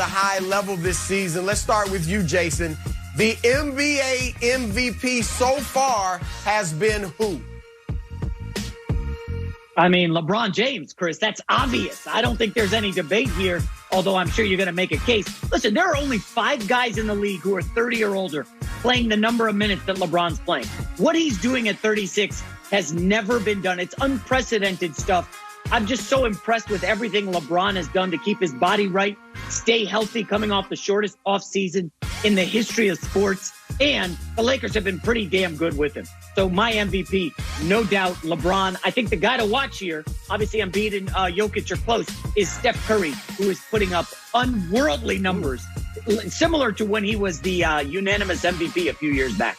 a high level this season. Let's start with you, Jason. The NBA MVP so far has been who? I mean, LeBron James, Chris. That's obvious. I don't think there's any debate here, although I'm sure you're going to make a case. Listen, there are only 5 guys in the league who are 30 or older playing the number of minutes that LeBron's playing. What he's doing at 36 has never been done. It's unprecedented stuff. I'm just so impressed with everything LeBron has done to keep his body right, stay healthy coming off the shortest offseason in the history of sports. And the Lakers have been pretty damn good with him. So my MVP, no doubt, LeBron. I think the guy to watch here, obviously Embiid and Jokic are close, is Steph Curry, who is putting up unworldly numbers, similar to when he was the unanimous MVP a few years back.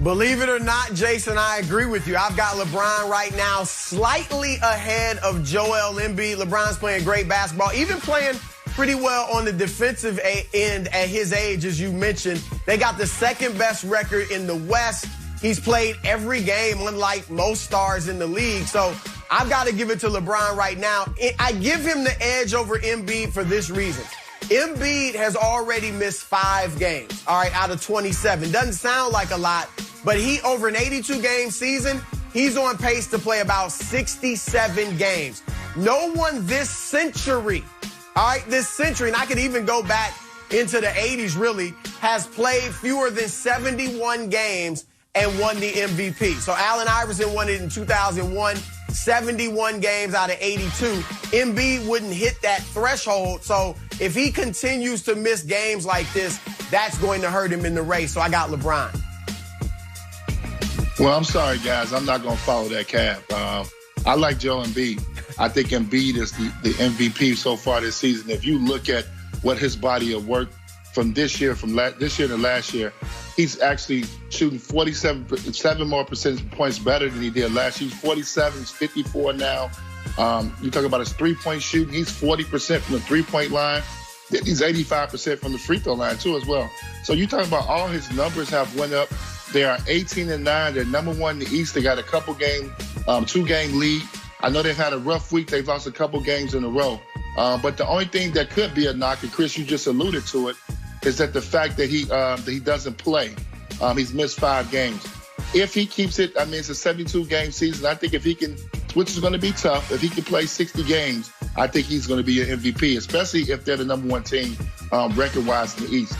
Believe it or not, Jason, I agree with you. I've got LeBron right now slightly ahead of Joel Embiid. LeBron's playing great basketball, even playing pretty well on the defensive end at his age, as you mentioned. They got the second best record in the West. He's played every game, unlike most stars in the league. So I've got to give it to LeBron right now. I give him the edge over Embiid for this reason. Embiid has already missed 5 games, all right, out of 27. Doesn't sound like a lot, but he, over an 82-game season, he's on pace to play about 67 games. No one this century, all right, this century, and I could even go back into the 80s, really, has played fewer than 71 games and won the MVP. So Allen Iverson won it in 2001, 71 games out of 82. Embiid wouldn't hit that threshold. So if he continues to miss games like this, that's going to hurt him in the race. So I got LeBron. Well, I'm sorry, guys. I'm not going to follow that cab. I like Joe Embiid. I think Embiid is the MVP so far this season. If you look at what his body of work from this year, this year to last year, he's actually shooting 7 more percentage points better than he did last year. He's 47, he's 54 now. You talk about his three-point shooting. He's 40% from the three-point line. He's 85% from the free throw line, too, as well. So you talk about all his numbers have went up. They are 18-9. They're number 1 in the East. They got a couple-game, 2-game lead. I know they've had a rough week. They've lost a couple games in a row. But the only thing that could be a knock, and Chris, you just alluded to it, is that the fact that he doesn't play. He's missed 5 games. If he keeps it, I mean, it's a 72-game season. I think if he can, which is going to be tough, if he can play 60 games, I think he's going to be an MVP, especially if they're the number 1 team record-wise in the East.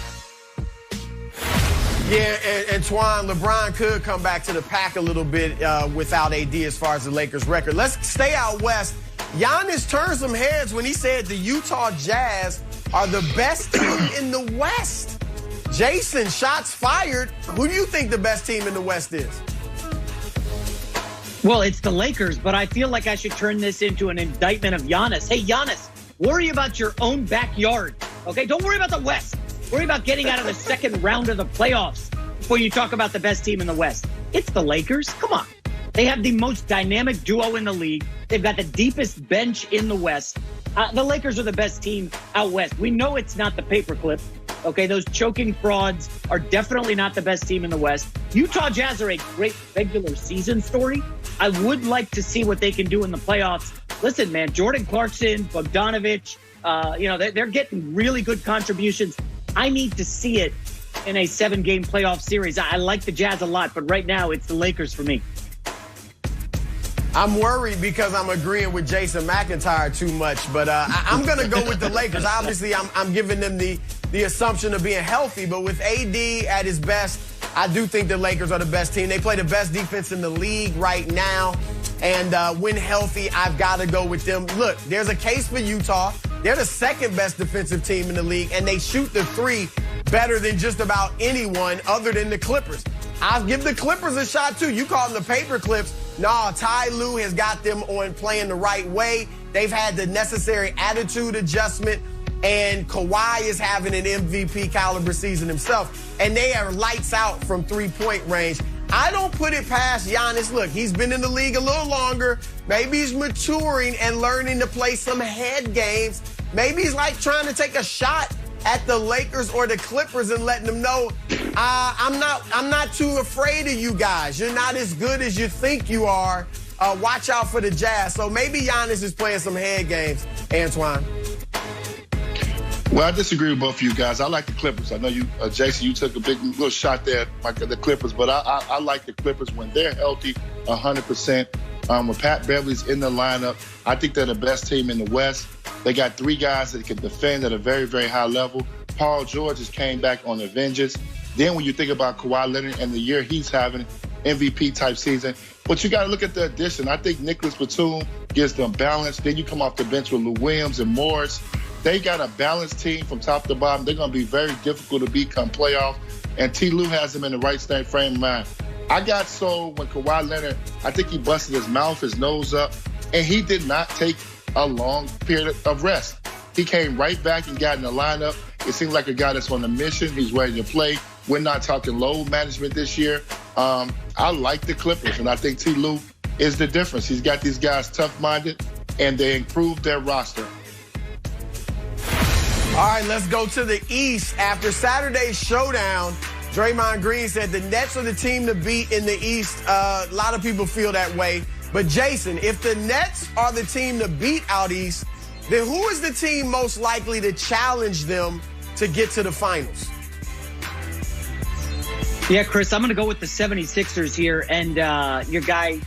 Yeah, and Twan, LeBron could come back to the pack a little bit without AD as far as the Lakers' record. Let's stay out west. Giannis turned some heads when he said the Utah Jazz are the best team in the West. Jason, shots fired. Who do you think the best team in the West is? Well, it's the Lakers, but I feel like I should turn this into an indictment of Giannis. Hey, Giannis, worry about your own backyard, okay? Don't worry about the West. Worry about getting out of the second round of the playoffs before you talk about the best team in the West. It's the Lakers. Come on. They have the most dynamic duo in the league. They've got the deepest bench in the West. The Lakers are the best team out West. We know it's not the paperclip. Okay, those choking frauds are definitely not the best team in the West. Utah Jazz are a great regular season story. I would like to see what they can do in the playoffs. Listen, man, Jordan Clarkson, Bogdanovic, they're getting really good contributions. I need to see it in a 7-game playoff series. I like the Jazz a lot, but right now it's the Lakers for me. I'm worried because I'm agreeing with Jason McIntyre too much, but I'm going to go with the Lakers. Obviously, I'm giving them the assumption of being healthy, but with AD at his best, I do think the Lakers are the best team. They play the best defense in the league right now, and when healthy, I've got to go with them. Look, there's a case for Utah. They're the second best defensive team in the league, and they shoot the 3 better than just about anyone other than the Clippers. I'll give the Clippers a shot, too. You call them the paper clips. No, Ty Lue has got them on playing the right way. They've had the necessary attitude adjustment, and Kawhi is having an MVP caliber season himself, and they are lights out from 3-point range. I don't put it past Giannis. Look, he's been in the league a little longer. Maybe he's maturing and learning to play some head games. Maybe he's like trying to take a shot at the Lakers or the Clippers and letting them know, I'm not too afraid of you guys. You're not as good as you think you are. Watch out for the Jazz. So maybe Giannis is playing some head games, Antoine. Well, I disagree with both of you guys. I like the Clippers. I know you, Jason, you took a big little shot there at the Clippers, but I like the Clippers when they're healthy 100%. When Pat Beverly's in the lineup, I think they're the best team in the West. They got 3 guys that can defend at a very, very high level. Paul George just came back on a vengeance. Then when you think about Kawhi Leonard and the year he's having, MVP-type season. But you got to look at the addition. I think Nicholas Batum gives them balance. Then you come off the bench with Lou Williams and Morris. They got a balanced team from top to bottom. They're going to be very difficult to beat come playoff. And T. Lue has them in the right frame of mind. I got sold when Kawhi Leonard, I think he busted his mouth, his nose up, and he did not take a long period of rest. He came right back and got in the lineup. It seems like a guy that's on a mission. He's ready to play. We're not talking load management this year. I like the Clippers, and I think T. Lue is the difference. He's got these guys tough-minded, and they improved their roster. All right, let's go to the East. After Saturday's showdown, Draymond Green said the Nets are the team to beat in the East. A lot of people feel that way. But, Jason, if the Nets are the team to beat out East, then who is the team most likely to challenge them to get to the finals? Yeah, Chris, I'm going to go with the 76ers here and your guy,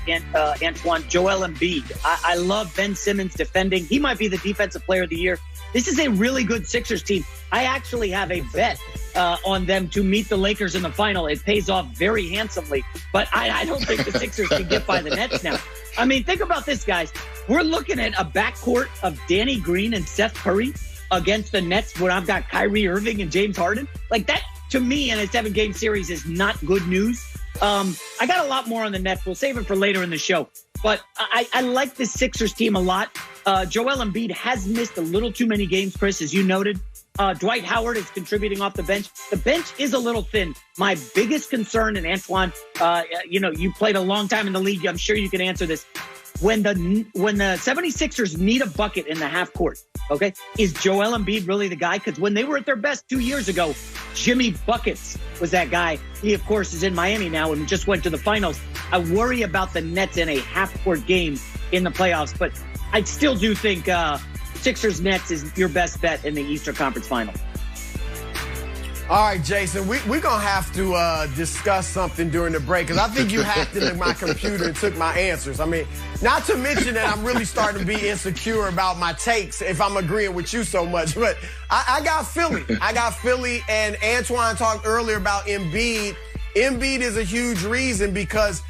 Antoine, Joel Embiid. I love Ben Simmons defending. He might be the defensive player of the year. This is a really good Sixers team. I actually have a bet on them to meet the Lakers in the final. It pays off very handsomely, but I don't think the Sixers can get by the Nets now. I mean, think about this, guys. We're looking at a backcourt of Danny Green and Seth Curry against the Nets when I've got Kyrie Irving and James Harden. Like that, to me, in a 7-game series is not good news. I got a lot more on the Nets. We'll save it for later in the show. But I like the Sixers team a lot. Joel Embiid has missed a little too many games, Chris, as you noted. Dwight Howard is contributing off the bench. The bench is a little thin. My biggest concern, and Antoine, you played a long time in the league. I'm sure you can answer this. When the 76ers need a bucket in the half court, okay, is Joel Embiid really the guy? Because when they were at their best 2 years ago, Jimmy Buckets was that guy. He, of course, is in Miami now and just went to the finals. I worry about the Nets in a half-court game in the playoffs, but I still do think Sixers-Nets is your best bet in the Eastern Conference Final. All right, Jason, we're going to have to discuss something during the break because I think you hacked into my computer and took my answers. I mean, not to mention that I'm really starting to be insecure about my takes if I'm agreeing with you so much. But I got Philly. And Antoine talked earlier about Embiid. Embiid is a huge reason because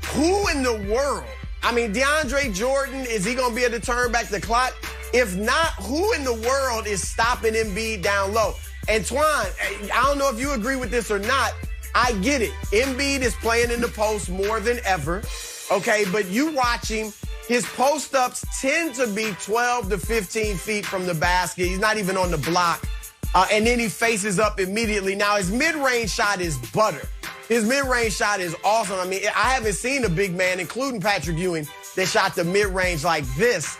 who in the world, I mean, DeAndre Jordan, is he going to be able to turn back the clock? If not, who in the world is stopping Embiid down low? Antoine, I don't know if you agree with this or not. I get it. Embiid is playing in the post more than ever. Okay, but you watch him, his post-ups tend to be 12 to 15 feet from the basket. He's not even on the block. And then he faces up immediately. Now, his mid-range shot is butter. His mid-range shot is awesome. I mean, I haven't seen a big man, including Patrick Ewing, that shot the mid-range like this.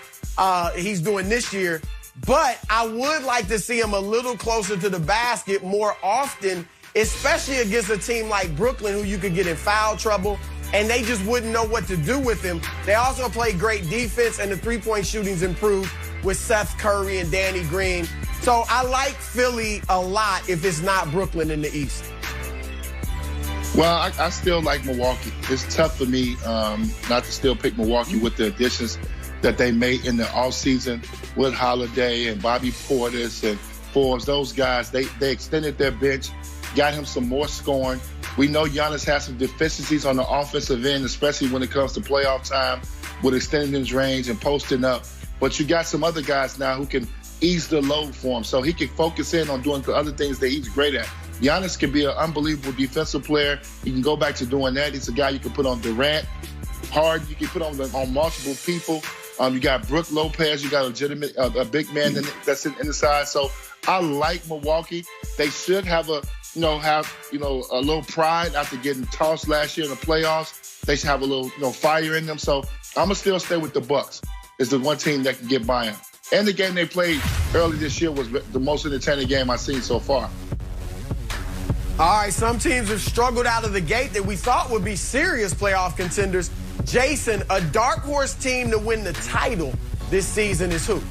He's doing this year. But I would like to see him a little closer to the basket more often, especially against a team like Brooklyn, who you could get in foul trouble, and they just wouldn't know what to do with him. They also play great defense, and the three-point shooting's improved with Seth Curry and Danny Green. So I like Philly a lot if it's not Brooklyn in the East. Well, I still like Milwaukee. It's tough for me not to still pick Milwaukee with the additions that they made in the offseason with Holiday and Bobby Portis and Forbes. Those guys, they extended their bench, got him some more scoring. We know Giannis has some deficiencies on the offensive end, especially when it comes to playoff time with extending his range and posting up. But you got some other guys now who can ease the load for him so he can focus in on doing the other things that he's great at. Giannis can be an unbelievable defensive player. He can go back to doing that. He's a guy you can put on Durant. Hard, you can put on multiple people. You got Brook Lopez. You got a big man that's in the side. So I like Milwaukee. They should have a little pride after getting tossed last year in the playoffs. They should have a little fire in them. So I'm gonna still stay with the Bucks. It's the one team that can get by them. And the game they played early this year was the most entertaining game I've seen so far. All right, some teams have struggled out of the gate that we thought would be serious playoff contenders. Jason, a dark horse team to win the title this season is who?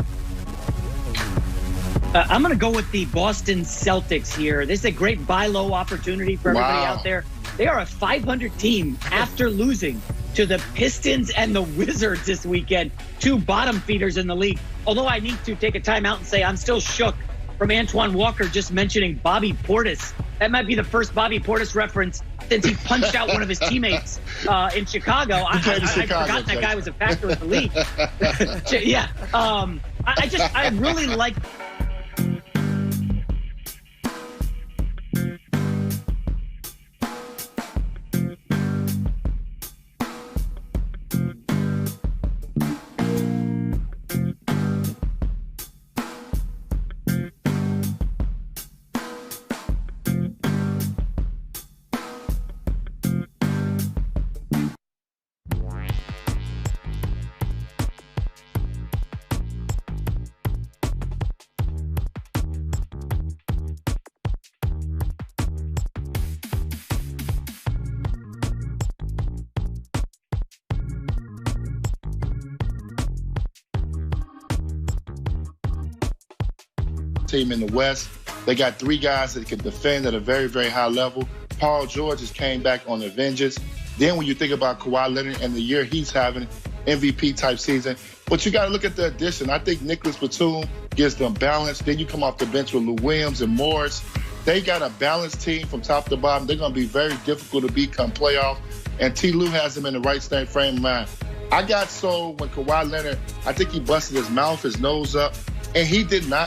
I'm going to go with the Boston Celtics here. This is a great buy low opportunity for everybody out there. They are a 500 team after losing to the Pistons and the Wizards this weekend, 2 bottom feeders in the league. Although I need to take a timeout and say I'm still shook from Antoine Walker just mentioning Bobby Portis. That might be the first Bobby Portis reference since he punched out one of his teammates in Chicago. I'd forgotten that guy was a factor in the league. Yeah. I really like. Team in the West. They got 3 guys that can defend at a very, very high level. Paul George just came back on a vengeance. Then when you think about Kawhi Leonard and the year he's having, MVP type season. But you got to look at the addition. I think Nicholas Batum gives them balance. Then you come off the bench with Lou Williams and Morris. They got a balanced team from top to bottom. They're going to be very difficult to beat come playoff. And T. Lue has them in the right frame of mind. I got sold when Kawhi Leonard, I think he busted his mouth, his nose up, and he did not